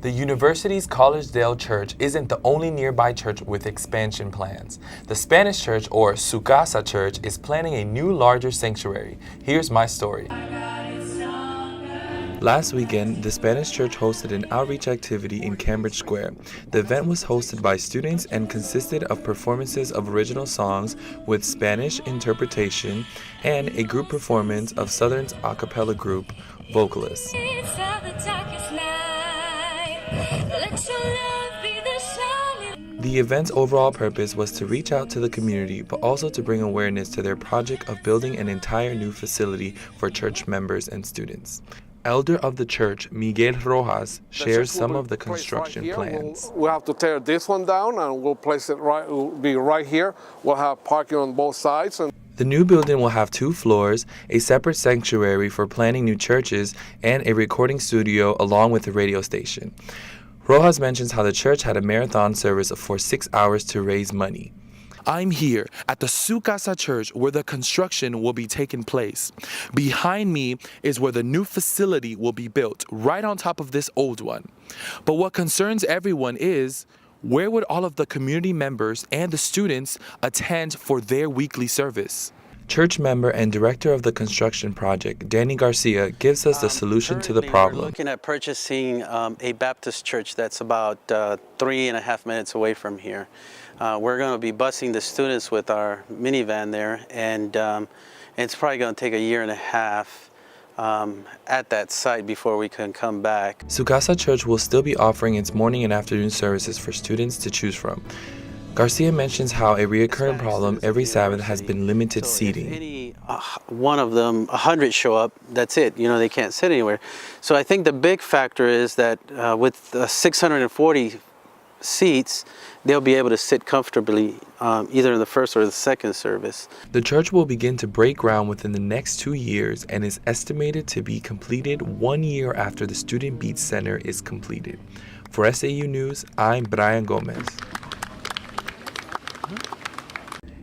The university's Collegedale Church isn't the only nearby church with expansion plans. The Spanish church, or Su Casa Church, is planning a new larger sanctuary. Here's my story. Last weekend, the Spanish church hosted an outreach activity in Cambridge Square. The event was hosted by students and consisted of performances of original songs with Spanish interpretation and a group performance of Southern's a cappella group, Vocalists. The event's overall purpose was to reach out to the community, but also to bring awareness to their project of building an entire new facility for church members and students. Elder of the church, Miguel Rojas, shares some of the construction plans. We'll have to tear this one down and we'll place it right, it'll be right here. We'll have parking on both sides. The new building will have 2 floors, a separate sanctuary for planning new churches, and a recording studio along with a radio station. Rojas mentions how the church had a marathon service for 6 hours to raise money. I'm here at the Su Casa Church where the construction will be taking place. Behind me is where the new facility will be built, right on top of this old one. But what concerns everyone is, where would all of the community members and the students attend for their weekly service? Church member and director of the construction project, Danny Garcia, gives us the solution to the problem. We're looking at purchasing a Baptist church that's about 3.5 minutes away from here. We're going to be busing the students with our minivan there, and it's probably going to take 1.5 years at that site before we can come back. Su Casa Church will still be offering its morning and afternoon services for students to choose from. Garcia mentions how a recurring problem every Sabbath has been limited seating. If any one of them, 100 show up, that's it. You know, they can't sit anywhere. So I think the big factor is that with 640 seats, they'll be able to sit comfortably either in the first or the second service. The church will begin to break ground within the next 2 years and is estimated to be completed 1 year after the Student Beats Center is completed. For SAU News, I'm Braian Gomez.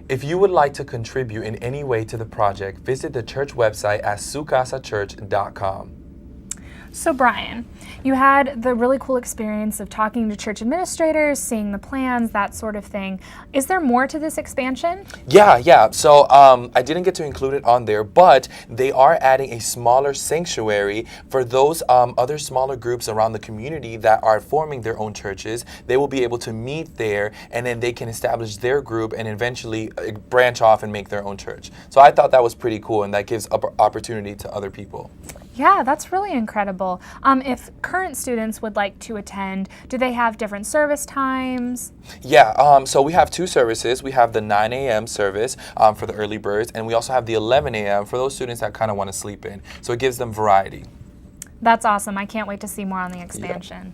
If you would like to contribute in any way to the project, visit the church website at sucasachurch.com. So Braian, you had the really cool experience of talking to church administrators, seeing the plans, that sort of thing. Is there more to this expansion? Yeah. So I didn't get to include it on there, but they are adding a smaller sanctuary for those other smaller groups around the community that are forming their own churches. They will be able to meet there, and then they can establish their group and eventually branch off and make their own church. So I thought that was pretty cool, and that gives opportunity to other people. Yeah, that's really incredible. If current students would like to attend, do they have different service times? Yeah, so we have 2 services. We have the 9 a.m. service for the early birds, and we also have the 11 a.m. for those students that kind of want to sleep in. So it gives them variety. That's awesome. I can't wait to see more on the expansion.